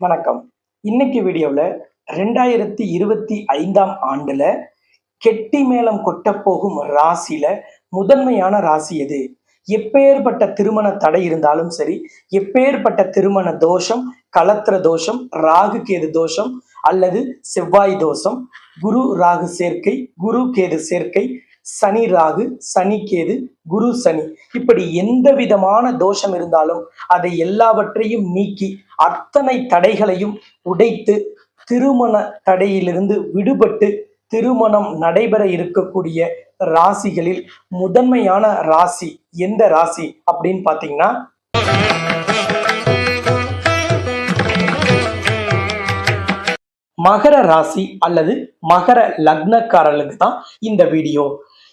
வணக்கம். இன்னைக்கு வீடியோவில் 2025ஆம் ஆண்டுல கெட்டி மேளம் கொட்டப் போகும் ராசியில முதன்மையான ராசி எது? எப்பேற்பட்ட திருமண தடை இருந்தாலும் சரி, எப்பேற்பட்ட திருமண தோஷம், களத்திர தோஷம், ராகு கேது தோஷம் அல்லது செவ்வாய் தோஷம், குரு ராகு சேர்க்கை, குரு கேது சேர்க்கை, சனி ராகு, சனி கேது, குரு சனி, இப்படி எந்த விதமான தோஷம் இருந்தாலும் அதை எல்லாவற்றையும் நீக்கி அத்தனை தடைகளையும் உடைத்து திருமண தடையிலிருந்து விடுபட்டு திருமணம் நடைபெற இருக்கக்கூடிய ராசிகளில் முதன்மையான ராசி எந்த ராசி அப்படின்னு பாத்தீங்கன்னா மகர ராசி அல்லது மகர லக்னக்காரர்களுக்கு தான் இந்த வீடியோ.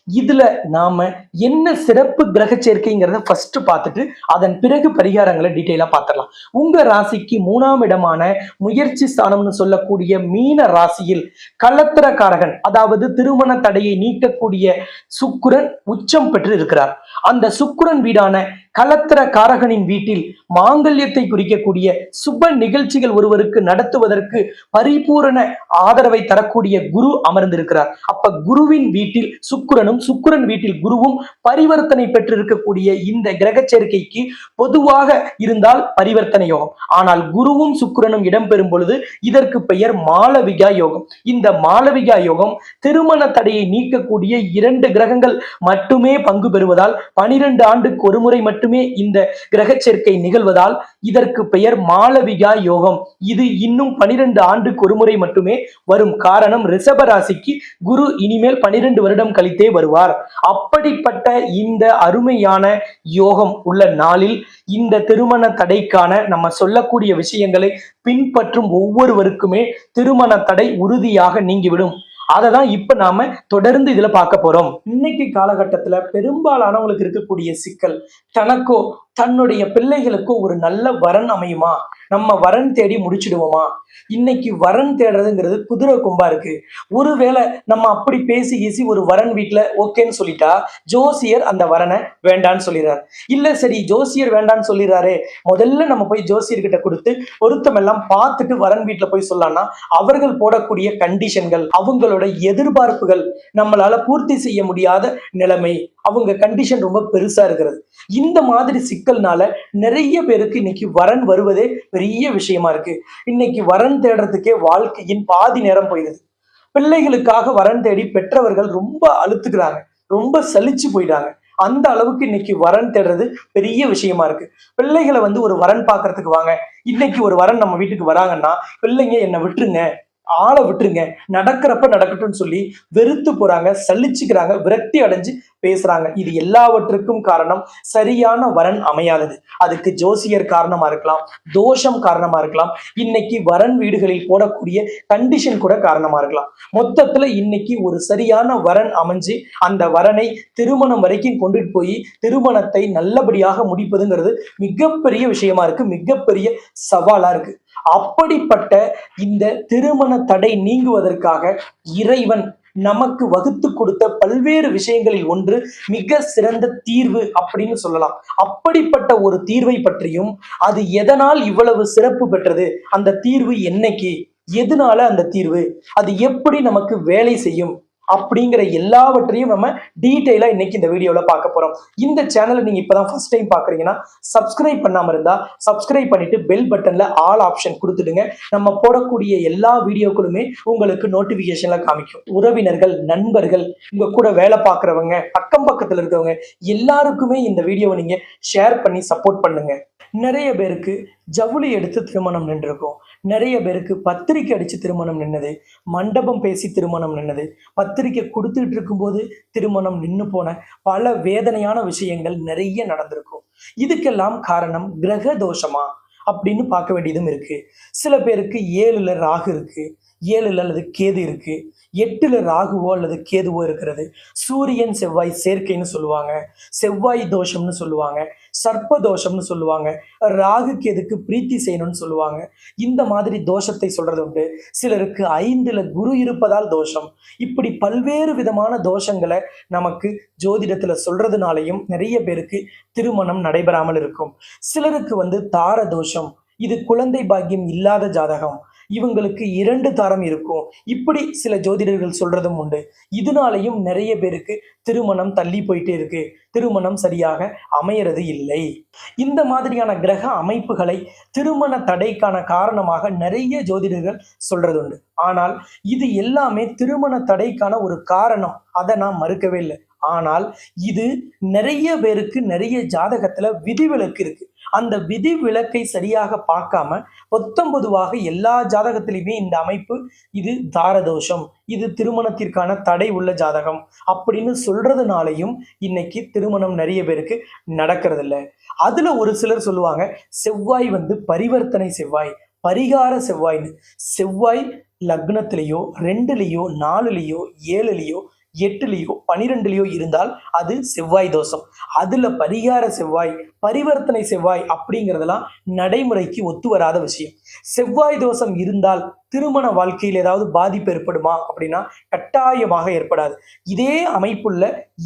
இதுல நாம என்ன சிறப்பு கிரக சேர்க்கைங்கிறத ஃபர்ஸ்ட் பார்த்துட்டு அதன் பிறகு பரிகாரங்களை டீட்டெயிலா பார்த்துடலாம். உங்க ராசிக்கு 3ஆம் இடமான முயற்சி ஸ்தானம்னு சொல்லக்கூடிய மீன ராசியில் களத்திரக்காரகன், அதாவது திருமண தடையை நீக்கக்கூடிய சுக்கிரன் உச்சம் பெற்று இருக்கிறார். அந்த சுக்கிரன் வீடான களத்திரக்காரகனின் வீட்டில் மாங்கல்யத்தை குறிக்கக்கூடிய சுப நிகழ்ச்சிகள் ஒருவருக்கு நடத்துவதற்கு பரிபூரண ஆதரவை தரக்கூடிய குரு அமர்ந்திருக்கிறார். அப்ப குருவின் வீட்டில் சுக்கிரனும், சுக்கிரன் வீட்டில் குருவும் பரிவர்த்தனை பெற்றிருக்கக்கூடிய இந்த கிரக சேர்க்கைக்கு பொதுவாக இருந்தால் பரிவர்த்தனை யோகம். ஆனால் குருவும் சுக்கிரனும் இடம்பெறும் பொழுது இதற்கு பெயர் மாளவிகா யோகம். இந்த மாளவிகா யோகம் திருமண தடையை நீக்கக்கூடிய 2 கிரகங்கள் மட்டுமே பங்கு பெறுவதால் 12 ஆண்டுக்கு ஒரு முறை மட்டுமே இந்த கிரக சேர்க்கை நிகழ்வதால் இதற்கு பெயர் மாளவிகா யோகம். இது இன்னும் 12 ஆண்டுக்கு ஒரு முறை மட்டுமே வரும். காரணம், ரிஷப ராசிக்கு குரு இனிமேல் 12 வருடம் கழித்தே வருவார். அப்படிப்பட்ட இந்த அருமையான யோகம் உள்ள நாளில் இந்த திருமண தடைக்கான நம்ம சொல்லக்கூடிய விஷயங்களை பின்பற்றும் ஒவ்வொருவருக்குமே திருமண தடை உறுதியாக நீங்கிவிடும். அதை தான் இப்ப நாம தொடர்ந்து இதுல பார்க்க போறோம். இன்னைக்கு காலகட்டத்துல பெரும்பாலானவங்களுக்கு இருக்கக்கூடிய சிக்கல், தனக்கோ தன்னுடைய பிள்ளைகளுக்கோ ஒரு நல்ல வரன் அமையுமா, நம்ம வரன் தேடி முடிச்சிடுவோமா? இன்னைக்கு வரன் தேடுறதுங்கிறது குதிரை கொம்பா இருக்கு. ஒருவேளை நம்ம அப்படி பேசி கீசி ஒரு வரன் வீட்டுல ஓகேன்னு சொல்லிட்டா ஜோசியர் அந்த வரனை வேண்டான்னு சொல்லிடுறாரு. இல்ல சரி ஜோசியர் வேண்டான்னு சொல்லிடுறாரு, முதல்ல நம்ம போய் ஜோசியர்கிட்ட கொடுத்து பொருத்தம் எல்லாம் பார்த்துட்டு வரன் வீட்டுல போய் சொல்லலாம்னா அவர்கள் போடக்கூடிய கண்டிஷன்கள், அவங்களோட எதிர்பார்ப்புகள் நம்மளால பூர்த்தி செய்ய முடியாத நிலைமை, அவங்க கண்டிஷன் ரொம்ப பெருசா இருக்கிறது. இந்த மாதிரி சிக்கல்னால நிறைய பேருக்கு இன்னைக்கு வரன் வருவதே பெரிய விஷயமா இருக்கு. இன்னைக்கு வரன் தேடுறதுக்கே வாழ்க்கையின் பாதி நேரம் போயிடுது. பிள்ளைகளுக்காக வரன் தேடி பெற்றவர்கள் ரொம்ப அழுத்துக்கிறாங்க, ரொம்ப சலிச்சு போயிட்டாங்க. அந்த அளவுக்கு இன்னைக்கு வரன் தேடுறது பெரிய விஷயமா இருக்கு. பிள்ளைகளை ஒரு வரன் பார்க்கறதுக்கு வாங்க, இன்னைக்கு ஒரு வரன் நம்ம வீட்டுக்கு வராங்கன்னா பிள்ளைங்க என்னை விட்டுருங்க, ஆளை விட்டுருங்க, நடக்கிறப்ப நடக்கட்டும்னு சொல்லி வெறுத்து போறாங்க, சலிச்சுக்கிறாங்க, விரக்தி அடைஞ்சு பேசுறாங்க. இது எல்லாவற்றுக்கும் காரணம் சரியான வரன் அமையாதது. அதுக்கு ஜோசியர் காரணமா இருக்கலாம், தோஷம் காரணமா இருக்கலாம், இன்னைக்கு வரன் வீடுகளில் போடக்கூடிய கண்டிஷன் கூட காரணமா இருக்கலாம். மொத்தத்துல இன்னைக்கு ஒரு சரியான வரன் அமைஞ்சு அந்த வரனை திருமணம் வரைக்கும் கொண்டுட்டு போய் திருமணத்தை நல்லபடியாக முடிப்பதுங்கிறது மிகப்பெரிய விஷயமா இருக்கு, மிகப்பெரிய சவாலா இருக்கு. அப்படிப்பட்ட இந்த திருமண தடை நீங்குவதற்காக இறைவன் நமக்கு வகுத்து கொடுத்த பல்வேறு விஷயங்களில் ஒன்று மிக சிறந்த தீர்வு அப்படின்னு சொல்லலாம். அப்படிப்பட்ட ஒரு தீர்வை பற்றியும், அது எதனால் இவ்வளவு சிறப்பு பெற்றது, அந்த தீர்வு என்னைக்கு, எதனால அந்த தீர்வு, அது எப்படி நமக்கு வேலை செய்யும் அப்படிங்கிற எல்லாவற்றையும் நம்ம டீட்டெயிலா இன்னைக்கு இந்த வீடியோல பார்க்க போறோம். இந்த சேனலை நீங்க இப்பதான் ஃபர்ஸ்ட் டைம் பாக்குறீங்கன்னா சப்ஸ்கிரைப் பண்ணாம இருந்தா சப்ஸ்கிரைப் பண்ணிட்டு பெல் பட்டன்ல ஆல் ஆப்ஷன் கொடுத்துடுங்க. நம்ம போடக்கூடிய எல்லா வீடியோக்களுமே உங்களுக்கு நோட்டிபிகேஷன்ல காமிக்கும். உறவினர்கள், நண்பர்கள், உங்க கூட வேலை பார்க்கறவங்க, அக்கம் பக்கத்துல இருக்கவங்க எல்லாருக்குமே இந்த வீடியோவை நீங்க ஷேர் பண்ணி சப்போர்ட் பண்ணுங்க. நிறைய பேருக்கு ஜவுளி எடுத்து திருமணம் நின்றுருக்கும், நிறைய பேருக்கு பத்திரிக்கை அடிச்சு திருமணம் நின்னது, மண்டபம் பேசி திருமணம் நின்னது, பத்திரிக்கை கொடுத்துட்டு இருக்கும்போது திருமணம் நின்று போன பல வேதனையான விஷயங்கள் நிறைய நடந்திருக்கும். இதுக்கெல்லாம் காரணம் கிரக தோஷமா அப்படின்னு பார்க்க வேண்டியதும் இருக்கு. சில பேருக்கு 7ல ராகு இருக்கு, 7ல அல்லது கேது இருக்கு, 8ல ராகுவோ அல்லது கேதுவோ இருக்கிறது. சூரியன் செவ்வாய் சேர்க்கைன்னு சொல்லுவாங்க, செவ்வாய் தோஷம்னு சொல்லுவாங்க, சர்ப்ப தோஷம்னு சொல்லுவாங்க, ராகு கேதுக்கு பிரீத்தி செய்யணும்னு சொல்லுவாங்க. இந்த மாதிரி தோஷத்தை சொல்றது உண்டு. சிலருக்கு 5ல குரு இருப்பதால் தோஷம். இப்படி பல்வேறு விதமான தோஷங்களை நமக்கு ஜோதிடத்துல சொல்றதுனாலையும் நிறைய பேருக்கு திருமணம் நடைபெறாமல் இருக்கும். சிலருக்கு தார தோஷம், இது குழந்தை பாக்கியம் இல்லாத ஜாதகம், இவங்களுக்கு 2 தாரம் இருக்கும், இப்படி சில ஜோதிடர்கள் சொல்றதும் உண்டு. இதனாலையும் நிறைய பேருக்கு திருமணம் தள்ளி போயிட்டே இருக்கு, திருமணம் சரியாக அமையறது இல்லை. இந்த மாதிரியான கிரக அமைப்புகளை திருமண தடைக்கான காரணமாக நிறைய ஜோதிடர்கள் சொல்றது உண்டு. ஆனால் இது எல்லாமே திருமண தடைக்கான ஒரு காரணம், அதை நான் மறுக்கவே இல்லை. ஆனால் இது நிறைய பேருக்கு நிறைய ஜாதகத்துல விதிவிலக்கு இருக்கு. அந்த விதிவிலக்கை சரியாக பார்க்காம 19வாக எல்லா ஜாதகத்திலையுமே இந்த அமைப்பு இது தாரதோஷம், இது திருமணத்திற்கான தடை உள்ள ஜாதகம் அப்படின்னு சொல்றதுனாலையும் இன்னைக்கு திருமணம் நிறைய பேருக்கு நடக்கிறது இல்லை. அதுல ஒரு சிலர் சொல்லுவாங்க, செவ்வாய் பரிவர்த்தனை செவ்வாய், பரிகார செவ்வாய்னு. செவ்வாய் லக்னத்திலேயோ 2லயோ 4லயோ 7லயோ 8லயோ 12லயோ இருந்தால் அது செவ்வாய் தோஷம். அதுல பரிகார செவ்வாய், பரிவர்த்தனை செவ்வாய் அப்படிங்கிறதெல்லாம் நடைமுறைக்கு ஒத்து வராத விஷயம். செவ்வாய் தோஷம் இருந்தால் திருமண வாழ்க்கையில் ஏதாவது பாதிப்பு ஏற்படுமா அப்படின்னா கட்டாயமாக ஏற்படாது. இதே அமைப்புள்ள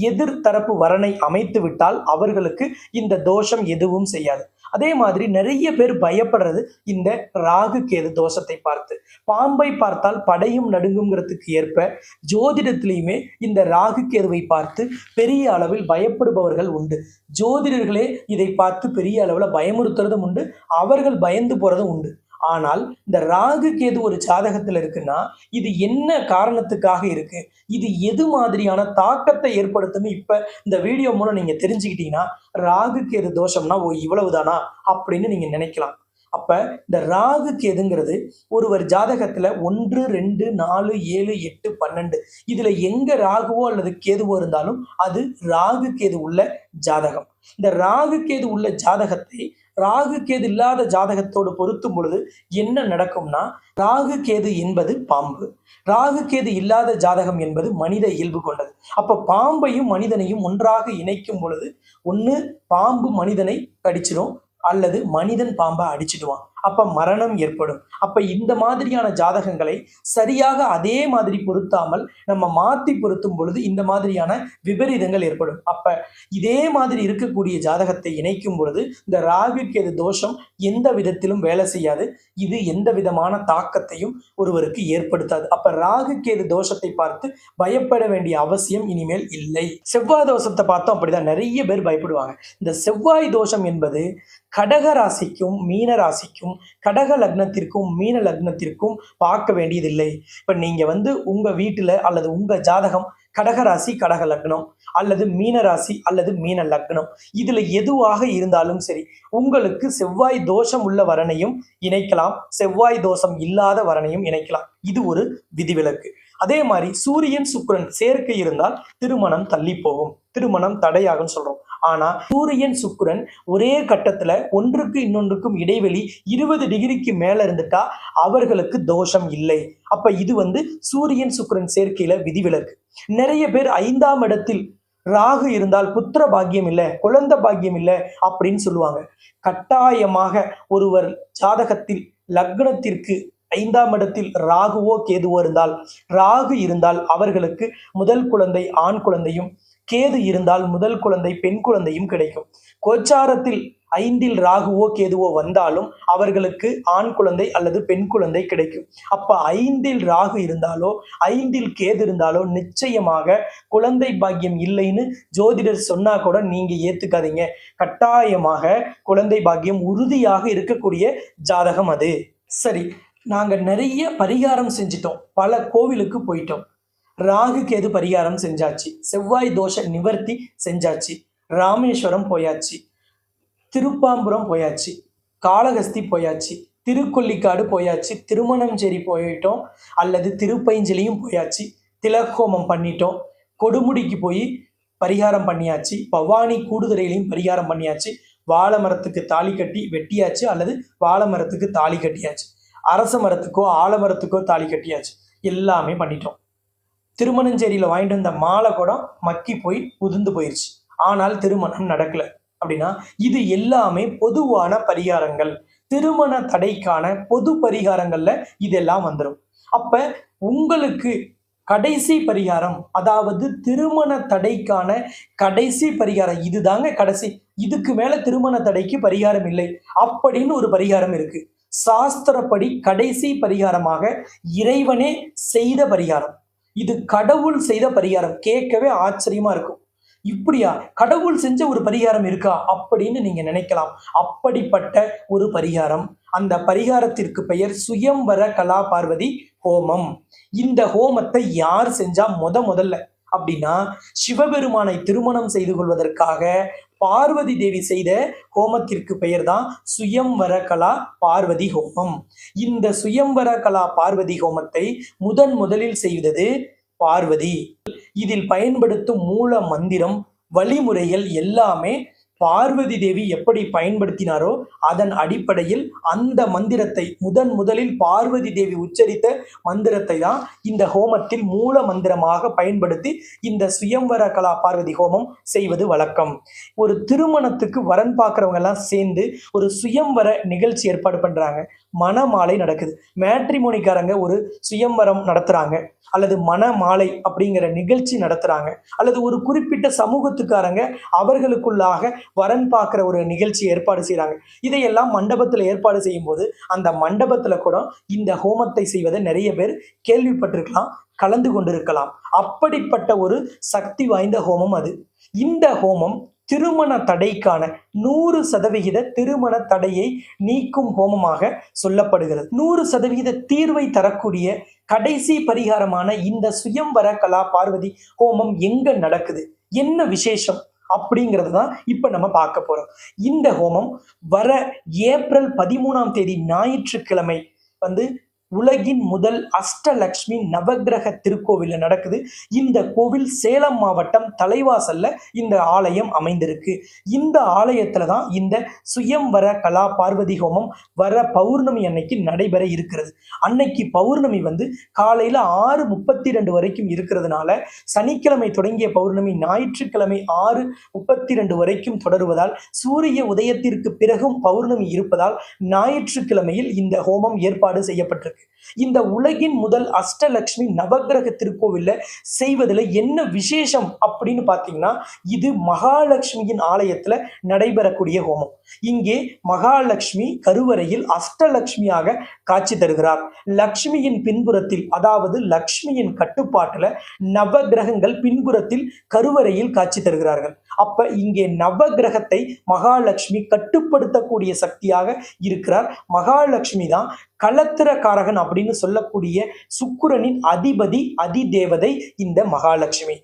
எதிர்த்தரப்பு வரனை அமைத்து விட்டால் அவர்களுக்கு இந்த தோஷம் எதுவும் செய்யாது. அதே மாதிரி நிறைய பேர் பயப்படுறது இந்த ராகு கேது தோஷத்தை பார்த்து. பாம்பை பார்த்தால் படையும் நடுங்குங்கிறதுக்கு ஏற்ப ஜோதிடத்திலையுமே இந்த ராகு கேதுவை பார்த்து பெரிய அளவில் பயப்படுபவர்கள் உண்டு. ஜோதிடர்களே இதை பார்த்து பெரிய அளவில் பயமுறுத்துறதும் உண்டு, அவர்கள் பயந்து போறதும் உண்டு. ஆனால் இந்த ராகு கேது ஒரு ஜாதகத்துல இருக்குன்னா இது என்ன காரணத்துக்காக இருக்கு, இது எது மாதிரியான தாக்கத்தை ஏற்படுத்துன்னு இப்ப இந்த வீடியோ மூலம் நீங்க தெரிஞ்சுக்கிட்டீங்கன்னா ராகு கேது தோஷம்னா இவ்வளவுதானா அப்படின்னு நீங்க நினைக்கலாம். அப்ப இந்த ராகு கேதுங்கிறது ஒருவர் ஜாதகத்துல 1, 2, 4, 7, 8, 12 இதுல எங்க ராகுவோ அல்லது கேதுவோ இருந்தாலும் அது ராகு கேது உள்ள ஜாதகம். இந்த ராகு கேது உள்ள ஜாதகத்தை ராகு கேது இல்லாத ஜாதகத்தோடு பொருத்தும் பொழுது என்ன நடக்கும்னா, ராகு கேது என்பது பாம்பு, ராகு கேது இல்லாத ஜாதகம் என்பது மனித இயல்பு கொண்டது. அப்ப பாம்பையும் மனிதனையும் ஒன்றாக இணைக்கும் பொழுது ஒண்ணு பாம்பு மனிதனை கடிச்சிடும் அல்லது மனிதன் பாம்பை அடிச்சிடுவான், அப்ப மரணம் ஏற்படும். அப்ப இந்த மாதிரியான ஜாதகங்களை சரியாக அதே மாதிரி பொருத்தாமல் நம்ம மாத்தி பொருத்தும் பொழுது இந்த மாதிரியான விபரீதங்கள் ஏற்படும். அப்ப இதே மாதிரி இருக்கக்கூடிய ஜாதகத்தை இணைக்கும் பொழுது இந்த ராகு கேது தோஷம் எந்த விதத்திலும் வேலை செய்யாது, இது எந்த விதமான தாக்கத்தையும் ஒருவருக்கு ஏற்படுத்தாது. அப்ப ராகு கேது தோஷத்தை பார்த்து பயப்பட வேண்டிய அவசியம் இனிமேல் இல்லை. செவ்வாய் தோஷத்தை பார்த்தோம் அப்படிதான் நிறைய பேர் பயப்படுவாங்க. இந்த செவ்வாய் தோஷம் என்பது கடக ராசிக்கும் மீன ராசிக்கும் கடக லக்னத்திற்கும் மீன லக்னத்திற்கும் பார்க்க வேண்டியதில்லை. இப்ப நீங்க உங்க வீட்டுல அல்லது உங்க ஜாதகம் கடகராசி கடக லக்னம் அல்லது மீன ராசி அல்லது மீன லக்னம், இதுல எதுவாக இருந்தாலும் சரி உங்களுக்கு செவ்வாய் தோஷம் உள்ள வரனையும் இணைக்கலாம், செவ்வாய் தோஷம் இல்லாத வரனையும் இணைக்கலாம். இது ஒரு விதிவிலக்கு. அதே மாதிரி சூரியன் சுக்கிரன் சேர்க்கை இருந்தால் திருமணம் தள்ளி போகும், திருமணம் தடையாகும் சொல்றோம். ஆனா சூரியன் சுக்கிரன் ஒரே கட்டத்துல ஒன்றுக்கு இன்னொன்றுக்கும் இடைவெளி 20 டிகிரிக்கு மேல இருந்துட்டா அவர்களுக்கு தோஷம் இல்லை. அப்ப இது சூரியன் சுக்கிரன் சேர்க்கையில விதிவிலக்கு. நிறைய பேர் 5ஆம் இடத்தில் ராகு இருந்தால் புத்திர பாக்கியம் இல்லை, குழந்தை பாக்கியம் இல்லை அப்படின்னு சொல்லுவாங்க. கட்டாயமாக ஒருவர் ஜாதகத்தில் லக்னத்திற்கு 5ஆம் இடத்தில் ராகுவோ கேதுவோ இருந்தால், ராகு இருந்தால் அவர்களுக்கு முதல் குழந்தை ஆண் குழந்தையும், கேது இருந்தால் முதல் குழந்தை பெண் குழந்தையும் கிடைக்கும். கோச்சாரத்தில் 5இல் ராகுவோ கேதுவோ வந்தாலும் அவர்களுக்கு ஆண் குழந்தை அல்லது பெண் குழந்தை கிடைக்கும். அப்ப 5இல் ராகு இருந்தாலோ 5இல் கேது இருந்தாலோ நிச்சயமாக குழந்தை பாக்கியம் இல்லைன்னு ஜோதிடர் சொன்னா கூட நீங்க ஏத்துக்காதீங்க. கட்டாயமாக குழந்தை பாக்கியம் உறுதியாக இருக்கக்கூடிய ஜாதகம் அது. சரி, நாங்க நிறைய பரிகாரம் செஞ்சிட்டோம், பல கோவிலுக்கு போயிட்டோம், ராகு கேது பரிகாரம் செஞ்சாச்சு, செவ்வாய் தோஷ நிவர்த்தி செஞ்சாச்சு, ராமேஸ்வரம் போயாச்சு, திருப்பாம்புரம் போயாச்சு, காளகஸ்தி போயாச்சு, திருக்கொல்லிக்காடு போயாச்சு, திருமணஞ்சேரி போயிட்டோம் அல்லது திருப்பைஞ்சிலையும் போயாச்சு, திலகோமம் பண்ணிட்டோம், கொடுமுடிக்கு போய் பரிகாரம் பண்ணியாச்சு, பவானி கூடுதுறையிலையும் பரிகாரம் பண்ணியாச்சு, வாழை மரத்துக்கு தாலி கட்டி வெட்டியாச்சு அல்லது வாழை மரத்துக்கு தாலி கட்டியாச்சு, அரச மரத்துக்கோ ஆலமரத்துக்கோ தாலி கட்டியாச்சு, எல்லாமே பண்ணிட்டோம். திருமணஞ்சேரியில வாங்கிட்டு வந்த மாலை கூட மக்கி போய் உதிர்ந்து போயிடுச்சு, ஆனால் திருமணம் நடக்கல. அப்படின்னா இது எல்லாமே பொதுவான பரிகாரங்கள், திருமண தடைக்கான பொது பரிகாரங்கள்ல இதெல்லாம் வந்துடும். அப்ப உங்களுக்கு கடைசி பரிகாரம், அதாவது திருமண தடைக்கான கடைசி பரிகாரம் இதுதாங்க கடைசி, இதுக்கு மேல திருமண தடைக்கு பரிகாரம் இல்லை அப்படின்னு ஒரு பரிகாரம் இருக்கு. சாஸ்திரப்படி கடைசி பரிகாரமாக இறைவனே செய்த பரிகாரம். இது கடவுள் செய்த பரிகாரம். கேட்கவே ஆச்சரியமா இருக்கும். இப்படியா கடவுள் செஞ்ச ஒரு பரிகாரம் இருக்கா அப்படின்னு நீங்க நினைக்கலாம். அப்படிப்பட்ட ஒரு பரிகாரம். அந்த பரிகாரத்திற்கு பெயர் சுயம்வர கலா பார்வதி ஹோமம். இந்த ஹோமத்தை யார் செஞ்சா முதல்ல அப்படின்னா, சிவபெருமானை திருமணம் செய்து கொள்வதற்காக பார்வதி தேவி செய்த ஹோமத்திற்கு பெயர் தான் சுயம்வர கலா பார்வதி ஹோமம். இந்த சுயம்வர கலா பார்வதி ஹோமத்தை முதலில் செய்தது பார்வதி. இதில் பயன்படுத்தும் மூல மந்திரம், வழிமுறைகள் எல்லாமே பார்வதி தேவி எப்படி பயன்படுத்தினாரோ அதன் அடிப்படையில் அந்த மந்திரத்தை முதலில் பார்வதி தேவி உச்சரித்த மந்திரத்தை தான் இந்த ஹோமத்தில் மூல மந்திரமாக பயன்படுத்தி இந்த சுயம்வர கலா பார்வதி ஹோமம் செய்வது வழக்கம். ஒரு திருமணத்துக்கு வரன் பார்க்குறவங்க எல்லாம் சேர்ந்து ஒரு சுயம்வர நிகழ்ச்சி ஏற்பாடு பண்றாங்க. மணமாலை நடக்குது. மேட்ரிமோனிக்காரங்க ஒரு சுயம்வரம் நடத்துறாங்க, அல்லது மணமாலை அப்படிங்கிற நிகழ்ச்சி நடத்துறாங்க, அல்லது ஒரு குறிப்பிட்ட சமூகத்துக்காரங்க அவர்களுக்குள்ளாக வரன் பார்க்குற ஒரு நிகழ்ச்சி ஏற்பாடு செய்கிறாங்க. இதையெல்லாம் மண்டபத்தில் ஏற்பாடு செய்யும் போது அந்த மண்டபத்தில் கூட இந்த ஹோமத்தை செய்வதை நிறைய பேர் கேள்விப்பட்டிருக்கலாம், கலந்து கொண்டிருக்கலாம். அப்படிப்பட்ட ஒரு சக்தி வாய்ந்த ஹோமம் அது. இந்த ஹோமம் திருமண தடைக்கான 100% திருமண தடையை நீக்கும் ஹோமமாக சொல்லப்படுகிறது. 100% தீர்வை தரக்கூடிய கடைசி பரிகாரமான இந்த சுயம்வர கலா பார்வதி ஹோமம் எங்க நடக்குது, என்ன விசேஷம் அப்படிங்கிறது தான் இப்ப நம்ம பார்க்க போறோம். இந்த ஹோமம் வர ஏப்ரல் 13ஆம் தேதி ஞாயிற்றுக்கிழமை உலகின் முதல் அஷ்டலக்ஷ்மி நவகிரக திருக்கோவில் நடக்குது. இந்த கோவில் சேலம் மாவட்டம் தலைவாசல்ல இந்த ஆலயம் அமைந்திருக்கு. இந்த ஆலயத்துல தான் இந்த சுயம்வர கலா பார்வதி ஹோமம் வர பௌர்ணமி அன்னைக்கு நடைபெற இருக்கிறது. அன்னைக்கு பௌர்ணமி காலையில 6:32 வரைக்கும் இருக்கிறதுனால சனிக்கிழமை தொடங்கிய பௌர்ணமி ஞாயிற்றுக்கிழமை 6:32 வரைக்கும் தொடருவதால், சூரிய உதயத்திற்கு பிறகும் பௌர்ணமி இருப்பதால் ஞாயிற்றுக்கிழமையில் இந்த ஹோமம் ஏற்பாடு செய்யப்பட்டிருக்கு. இந்த உலகின் முதல் அஷ்டலக்ஷ்மி நவகிரக திருக்கோவில்ல செய்வதில் என்ன விசேஷம் அப்படின்னு பார்த்தீங்கன்னா, இது மகாலட்சுமியின் ஆலயத்துல நடைபெறக்கூடிய ஹோமம். இங்கே மகாலட்சுமி கருவறையில் அஷ்டலக்ஷ்மியாக காட்சி தருகிறார். லக்ஷ்மியின் பின்புறத்தில், அதாவது லக்ஷ்மியின் கட்டுப்பாட்டுல நவகிரகங்கள் பின்புறத்தில் கருவறையில் காட்சி தருகிறார்கள். அப்ப இங்கே நவகிரகத்தை மகாலட்சுமி கட்டுப்படுத்தக்கூடிய சக்தியாக இருக்கிறார். மகாலட்சுமி தான் களத்திரக்காரகன் அப்படின்னு சொல்லக்கூடிய சுக்கிரனின் அதிபதி, அதிதேவதை இந்த மகாலட்சுமி.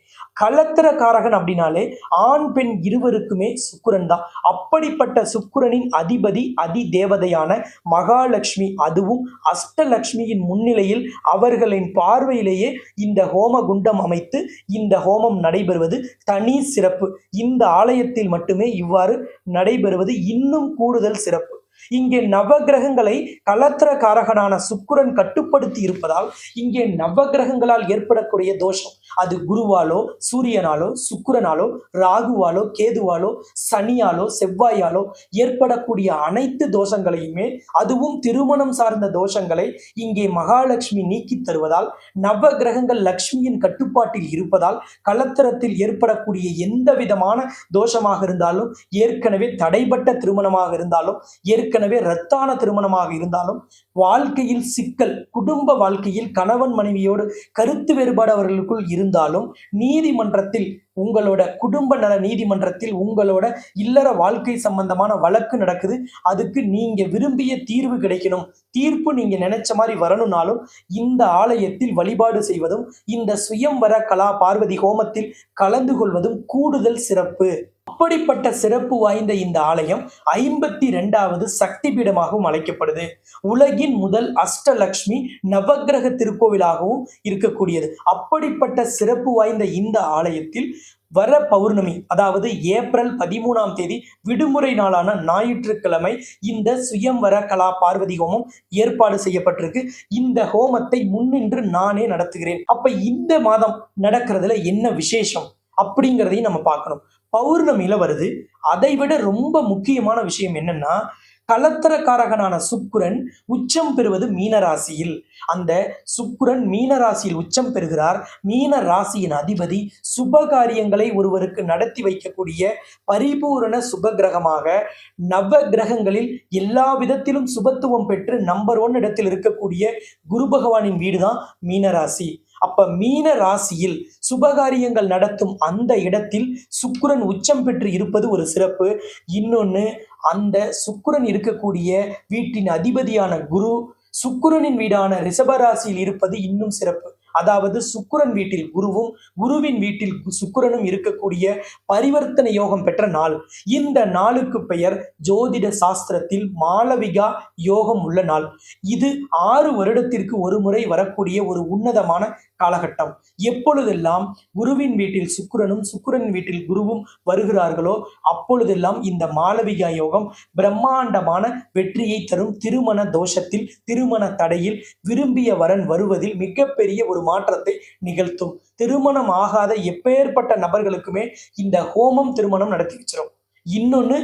களத்திரக்காரகன் அப்படின்னாலே ஆண் பெண் இருவருக்குமே சுக்கிரன் தான். அப்படிப்பட்ட சுக்கிரனின் அதிபதி, அதிதேவதையான மகாலட்சுமி, அதுவும் அஷ்டலக்ஷ்மியின் முன்னிலையில் அவர்களின் பார்வையிலேயே இந்த ஹோம குண்டம் அமைத்து இந்த ஹோமம் நடைபெறுவது தனி சிறப்பு. இந்த ஆலயத்தில் மட்டுமே இவ்வாறு நடைபெறுவது இன்னும் கூடுதல் சிறப்பு. இங்கே நவகிரகங்களை களத்திரக்காரகனான சுக்கிரன் கட்டுப்படுத்தி இருப்பதால் இங்கே நவகிரகங்களால் ஏற்படக்கூடிய தோஷம், அது குருவாலோ, சூரியனாலோ, சுக்கிரனாலோ, ராகுவாலோ, கேதுவாலோ, சனியாலோ, செவ்வாயாலோ ஏற்படக்கூடிய அனைத்து தோஷங்களையுமே, அதுவும் திருமணம் சார்ந்த தோஷங்களை இங்கே மகாலட்சுமி நீக்கி தருவதால், நவகிரகங்கள் லக்ஷ்மியின் கட்டுப்பாட்டில் இருப்பதால் களத்திரத்தில் ஏற்படக்கூடிய எந்த விதமான தோஷமாக இருந்தாலும், ஏற்கனவே தடைபட்ட திருமணமாக இருந்தாலும், ஏற்கனவே ரத்தான திருமணமாக இருந்தாலும், வாழ்க்கையில் சிக்கல், குடும்ப வாழ்க்கையில் கணவன் மனைவியோடு கருத்து வேறுபாடு அவர்களுக்குள் இருந்தாலும், நீதிமன்றத்தில், உங்களோட குடும்ப நல நீதிமன்றத்தில் உங்களோட இல்லற வாழ்க்கை சம்பந்தமான வழக்கு நடக்குது, அதுக்கு நீங்க விரும்பிய தீர்வு கிடைக்கணும், தீர்ப்பு நீங்க நினைச்ச மாதிரி வரணும்னாலும் இந்த ஆலயத்தில் வழிபாடு செய்வதும் இந்த சுயம்வர கலா பார்வதி ஹோமத்தில் கலந்து கொள்வதும் கூடுதல் சிறப்பு. அப்படிப்பட்ட சிறப்பு வாய்ந்த இந்த ஆலயம் 52வது சக்தி பீடமாகவும் அழைக்கப்படுது. உலகின் முதல் அஷ்டலக்ஷ்மி நவகிரக திருக்கோவிலாகவும் இருக்கக்கூடியது. அப்படிப்பட்ட சிறப்பு வாய்ந்த இந்த ஆலயத்தில் வர பௌர்ணமி, அதாவது ஏப்ரல் 13ஆம் தேதி விடுமுறை நாளான ஞாயிற்றுக்கிழமை இந்த சுயம்வர கலா பார்வதி ஹோமம் ஏற்பாடு செய்யப்பட்டிருக்கு. இந்த ஹோமத்தை முன்னின்று நானே நடத்துகிறேன். அப்ப இந்த மாதம் நடக்கிறதுல என்ன விசேஷம் அப்படிங்கிறதையும் நம்ம பார்க்கணும். பௌர்ணமியில வருது. அதை விட ரொம்ப முக்கியமான விஷயம் என்னன்னா, கலத்திரக்காரகனான சுக்கிரன் உச்சம் பெறுவது மீன ராசியில். அந்த சுக்கிரன் மீன ராசியில் உச்சம் பெறுகிறார். மீன ராசியின் அதிபதி சுபகாரியங்களை ஒருவருக்கு நடத்தி வைக்கக்கூடிய பரிபூரண சுப கிரகமாக, நவ கிரகங்களில் எல்லா விதத்திலும் சுபத்துவம் பெற்று நம்பர் 1 இடத்தில் இருக்கக்கூடிய குரு பகவானின் வீடுதான் மீன ராசி. அப்ப மீன ராசியில் சுபகாரியங்கள் நடத்தும் அந்த இடத்தில் சுக்கிரன் உச்சம் பெற்று இருப்பது ஒரு சிறப்பு. இன்னொன்னு, அந்த சுக்கிரன் இருக்கக்கூடிய வீட்டின் அதிபதியான குரு சுக்கிரனின் வீடான ரிஷபராசியில் இருப்பது இன்னும் சிறப்பு. அதாவது சுக்கிரன் வீட்டில் குருவும் குருவின் வீட்டில் சுக்கிரனும் இருக்கக்கூடிய பரிவர்த்தனை யோகம் பெற்ற நாள். இந்த நாளுக்கு பெயர் ஜோதிட சாஸ்திரத்தில் மாளவிகா யோகம் உள்ள நாள். இது 6 வருடத்திற்கு ஒரு முறை வரக்கூடிய ஒரு உன்னதமான காலகட்டம். எப்பொழுதெல்லாம் குருவின் வீட்டில் சுக்கிரனும் சுக்கிரன் வீட்டில் குருவும் வருகிறார்களோ அப்பொழுதெல்லாம் இந்த மாளவிகா யோகம் பிரம்மாண்டமான வெற்றியை தரும். திருமண தோஷத்தில், திருமண தடையில், விரும்பிய வரன் வருவதில் மிகப்பெரிய ஒரு மாற்றத்தை நிகழ்த்தும். திருமணம் ஆகாத எப்பேற்பட்ட நபர்களுக்குமே இந்த ஹோமம் திருமணம் நடத்தி வச்சிடும். இன்னொன்னு,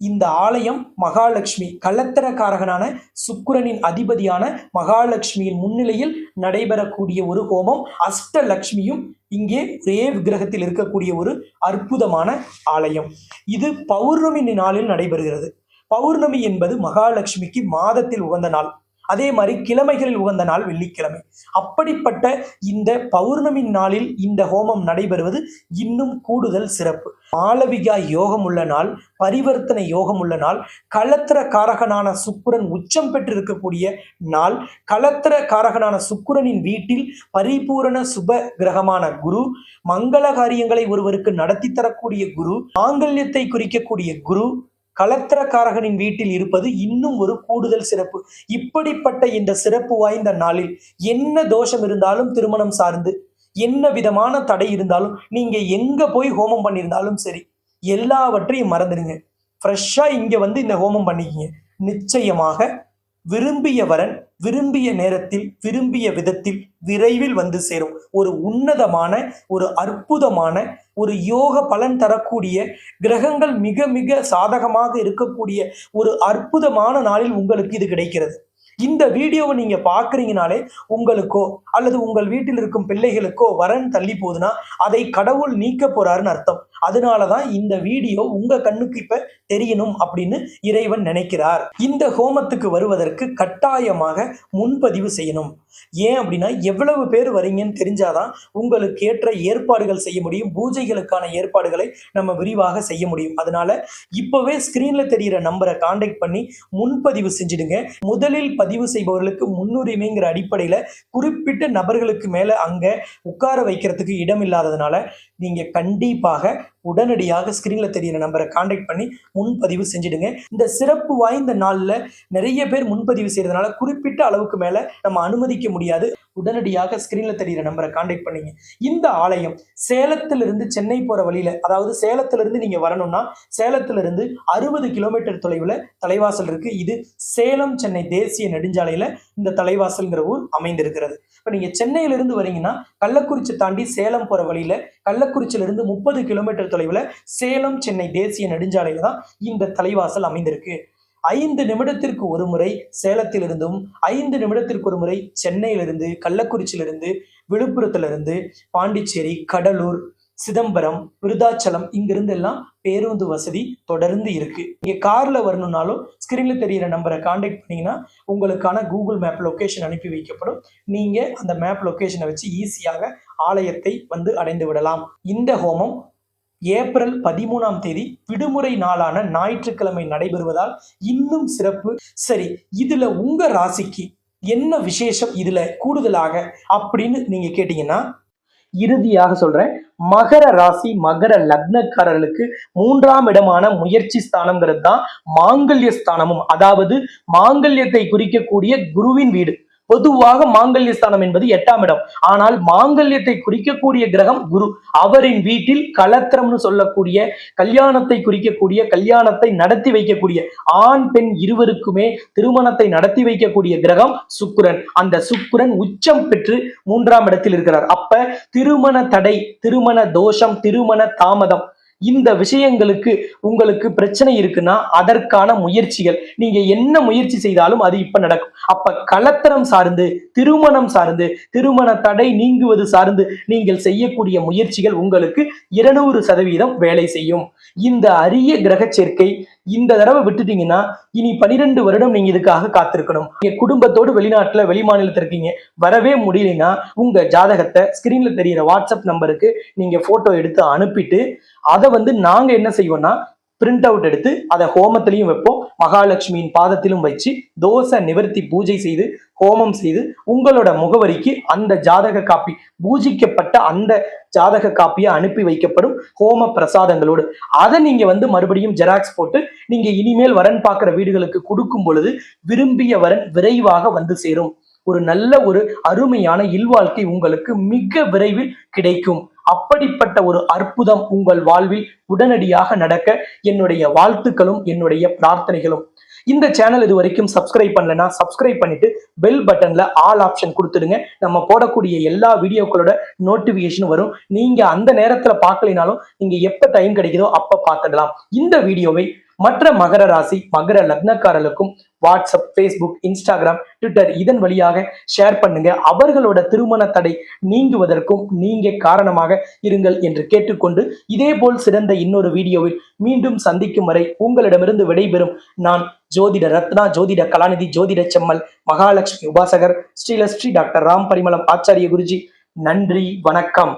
இந்த ஆலயம் மகாலட்சுமி கலத்திரக்காரகனான சுக்கிரனின் அதிபதியான மகாலட்சுமியின் முன்னிலையில் நடைபெறக்கூடிய ஒரு ஹோமம். அஷ்டலட்சுமியும் இங்கே ஒரே விக்கிரகத்தில் இருக்கக்கூடிய ஒரு அற்புதமான ஆலயம். இது பௌர்ணமி நாளில் நடைபெறுகிறது. பௌர்ணமி என்பது மகாலட்சுமிக்கு மாதத்தில் உகந்த நாள். அதே மாதிரி கிழமைகளில் உகந்த நாள் வெள்ளிக்கிழமை. அப்படிப்பட்ட இந்த பௌர்ணமி நாளில் இந்த ஹோமம் நடைபெறுவது இன்னும் கூடுதல் சிறப்பு. மாளவிகா யோகம் உள்ள நாள், பரிவர்த்தனை யோகம் உள்ள நாள், களத்திர காரகனான சுக்கிரன் உச்சம் பெற்று இருக்கக்கூடிய நாள், களத்திர காரகனான சுக்கிரனின் வீட்டில் பரிபூரண சுப கிரகமான குரு, மங்கள காரியங்களை ஒருவருக்கு நடத்தி தரக்கூடிய குரு, மாங்கல்யத்தை குறிக்கக்கூடிய குரு களத்திரக்காரகனின் வீட்டில் இருப்பது இன்னும் ஒரு கூடுதல் சிறப்பு. இப்படிப்பட்ட இந்த சிறப்பு வாய்ந்த நாளில் என்ன தோஷம் இருந்தாலும் திருமணம் சார்ந்து, என்ன விதமான தடை இருந்தாலும், நீங்க எங்க போய் ஹோமம் பண்ணியிருந்தாலும் சரி, எல்லாவற்றையும் மறந்துடுங்க. ஃப்ரெஷ்ஷா இங்க வந்து இந்த ஹோமம் பண்ணிக்கிங்க. நிச்சயமாக விரும்பிய வரன் விரும்பிய நேரத்தில், விரும்பிய விதத்தில் விரைவில் வந்து சேரும். ஒரு உன்னதமான, ஒரு அற்புதமான, ஒரு யோக பலன் தரக்கூடிய, கிரகங்கள் மிக மிக சாதகமாக இருக்கக்கூடிய ஒரு அற்புதமான நாளில் உங்களுக்கு இது கிடைக்கிறது. இந்த வீடியோவை நீங்க பாக்குறீங்கனாலே உங்களுக்கோ அல்லது உங்கள் வீட்டில் இருக்கும் பிள்ளைகளுக்கோ வரன் தள்ளி போகுதுன்னா அதை கடவுள் நீக்க போறாருன்னு அர்த்தம். அதனாலதான் இந்த வீடியோ உங்க கண்ணுக்கு இப்ப தெரியணும் அப்படின்னு இறைவன் நினைக்கிறார். இந்த ஹோமத்துக்கு வருவதற்கு கட்டாயமாக முன்பதிவு செய்யணும். ஏன் அப்படின்னா எவ்வளவு பேர் வரீங்கன்னு தெரிஞ்சாதான் உங்களுக்கு ஏற்ற ஏற்பாடுகள் செய்ய முடியும். பூஜைகளுக்கான ஏற்பாடுகளை நம்ம விரிவாக செய்ய முடியும். அதனால இப்பவே ஸ்கிரீன்ல தெரிகிற நம்பரை கான்டாக்ட் பண்ணி முன்பதிவு செஞ்சிடுங்க. முதலில் பதிவு செய்பவர்களுக்கு முன்னுரிமைங்கிற அடிப்படையில குறிப்பிட்ட நபர்களுக்கு மேல அங்க உட்கார வைக்கிறதுக்கு இடம் இல்லாததுனால நீங்க கண்டிப்பாக உடனடியாக ஸ்கிரீன்ல தெரிகிற நம்பரை கான்டாக்ட் பண்ணி முன்பதிவு செஞ்சிடுங்க. இந்த சிறப்பு வாய்ந்த நாள்ல நிறைய பேர் முன்பதிவு செய்யறதுனால குறிப்பிட்ட அளவுக்கு மேல நம்ம அனுமதிக்க முடியாது. உடனடியாக ஸ்கிரீன்ல தெரிகிற நம்பரை கான்டாக்ட் பண்ணீங்க. இந்த ஆலயம் சேலத்திலிருந்து சென்னை போற வழியில, அதாவது சேலத்திலிருந்து நீங்க வரணும்னா சேலத்திலிருந்து 60 கிலோமீட்டர் தொலைவுல தலைவாசல் இருக்கு. இது சேலம் சென்னை தேசிய நெடுஞ்சாலையில இந்த தலைவாசல்ங்கிற ஊர் அமைந்திருக்கிறது. இப்ப நீங்க சென்னையிலிருந்து வரீங்கன்னா கள்ளக்குறிச்சி தாண்டி சேலம் போற வழியில கள்ளக்குறிச்சியிலிருந்து 30 கிலோமீட்டர் தொலைவுல சேலம் சென்னை தேசிய நெடுஞ்சாலையில தான் இந்த தலைவாசல் அமைந்திருக்கு. 5 நிமிடத்திற்கு ஒரு முறை சேலத்திலிருந்தும் 5 நிமிடத்திற்கு ஒரு முறை சென்னையிலிருந்து, கள்ளக்குறிச்சியிலிருந்து, விழுப்புரத்திலிருந்து, பாண்டிச்சேரி, கடலூர், சிதம்பரம், விருதாச்சலம் இங்கிருந்து எல்லாம் பேருந்து வசதி தொடர்ந்து இருக்கு. நீங்க கார்ல வரணும்னாலும் ஸ்கிரீன்ல தெரிகிற நம்பரை கான்டாக்ட் பண்ணீங்கன்னா உங்களுக்கான கூகுள் மேப் லொகேஷன் அனுப்பி வைக்கப்படும். நீங்க அந்த மேப் லொகேஷனை வச்சு ஈஸியாக ஆலயத்தை வந்து அடைந்து விடலாம். இந்த ஹோமம் ஏப்ரல் 13ஆம் தேதி விடுமுறை நாளான ஞாயிற்றுக்கிழமை நடைபெறுவதால் இன்னும் சிறப்பு. சரி, இதுல உங்க ராசிக்கு என்ன விசேஷம் இதுல கூடுதலாக அப்படின்னு நீங்க கேட்டீங்கன்னா, இறுதியாக சொல்றேன், மகர ராசி மகர லக்னக்காரர்களுக்கு 3ஆம் இடமான முயற்சி ஸ்தானம்ங்கிறது தான் மாங்கல்ய ஸ்தானமும், அதாவது மாங்கல்யத்தை குறிக்கக்கூடிய குருவின் வீடு. பொதுவாக மாங்கல்ய ஸ்தானம் என்பது 8ஆம் இடம். ஆனால் மாங்கல்யத்தை குறிக்கக்கூடிய கிரகம் குரு. அவரின் வீட்டில் களத்திரம்னு சொல்லக்கூடிய கல்யாணத்தை குறிக்கக்கூடிய, கல்யாணத்தை நடத்தி வைக்கக்கூடிய, ஆண் பெண் இருவருக்குமே திருமணத்தை நடத்தி வைக்கக்கூடிய கிரகம் சுக்கிரன். அந்த சுக்கிரன் உச்சம் பெற்று 3ஆம் இடத்தில் இருக்கிறார். அப்ப திருமண தடை, திருமண தோஷம், திருமண தாமதம் இந்த விஷயங்களுக்கு உங்களுக்கு பிரச்சனை இருக்குன்னா அதற்கான முயற்சிகள் நீங்க என்ன முயற்சி செய்தாலும் அது இப்ப நடக்கும். அப்ப கலத்தரம் சார்ந்து, திருமணம் சார்ந்து, திருமண தடை நீங்குவது சார்ந்து நீங்கள் செய்யக்கூடிய முயற்சிகள் உங்களுக்கு 200% வேலை செய்யும். இந்த அரிய கிரக சேர்க்கை இந்த தடவை விட்டுட்டீங்கன்னா இனி 12 வருடம் நீங்க இதுக்காக காத்திருக்கணும். நீங்க குடும்பத்தோடு வெளிநாட்டுல வெளி மாநிலத்தில் இருக்கீங்க, வரவே முடியலன்னா உங்க ஜாதகத்தை ஸ்கிரீன்ல தெரியிற வாட்ஸ்அப் நம்பருக்கு நீங்க போட்டோ எடுத்து அனுப்பிட்டு அதை நாங்க என்ன செய்வோம்னா பிரிண்ட் அவுட் எடுத்து அதை ஹோமத்திலையும் வைப்போம், மகாலட்சுமியின் பாதத்திலும் வச்சு தோஷ நிவர்த்தி பூஜை செய்து ஹோமம் செய்து உங்களோட முகவரிக்கு அந்த ஜாதக காப்பி, பூஜிக்கப்பட்ட அந்த ஜாதக காப்பியை அனுப்பி வைக்கப்படும் ஹோம பிரசாதங்களோடு. அதை நீங்க மறுபடியும் ஜெராக்ஸ் போட்டு நீங்க இனிமேல் வரன் பார்க்கிற வீடுகளுக்கு கொடுக்கும் பொழுது விரும்பிய வரன் விரைவாக வந்து சேரும். ஒரு நல்ல ஒரு அருமையான இல்வாழ்க்கை உங்களுக்கு மிக விரைவில் கிடைக்கும். அப்படிப்பட்ட ஒரு அற்புதம் உங்கள் வாழ்வில் உடனடியாக நடக்க என்னுடைய வாழ்த்துக்களும் என்னுடைய பிரார்த்தனைகளும். இந்த சேனல் இது வரைக்கும் சப்ஸ்கிரைப் பண்ணலன்னா சப்ஸ்கிரைப் பண்ணிட்டு பெல் பட்டன்ல ஆல் ஆப்ஷன் கொடுத்துடுங்க. நம்ம போடக்கூடிய எல்லா வீடியோக்களோட நோட்டிபிகேஷன் வரும். நீங்க அந்த நேரத்துல பார்க்கலினாலும் நீங்க எப்ப டைம் கிடைக்குதோ அப்ப பார்த்துடலாம். இந்த வீடியோவை மற்ற மகர ராசி மகர லக்னக்காரர்களுக்கும் வாட்ஸ்அப், ஃபேஸ்புக், இன்ஸ்டாகிராம், ட்விட்டர் இதன் வழியாக ஷேர் பண்ணுங்க. அவர்களோட திருமண தடை நீங்குவதற்கும் நீங்க காரணமாக இருங்கள் என்று கேட்டுக்கொண்டு இதே போல் சிறந்த இன்னொரு வீடியோவில் மீண்டும் சந்திக்கும் வரை உங்களிடமிருந்து விடைபெறும் நான் ஜோதிட ரத்னா, ஜோதிட கலாநிதி, ஜோதிட செம்மல், மகாலட்சுமி உபாசகர், ஸ்ரீலஸ்ரீ டாக்டர் ராம் பரிமளம் ஆச்சாரிய குருஜி. நன்றி, வணக்கம்.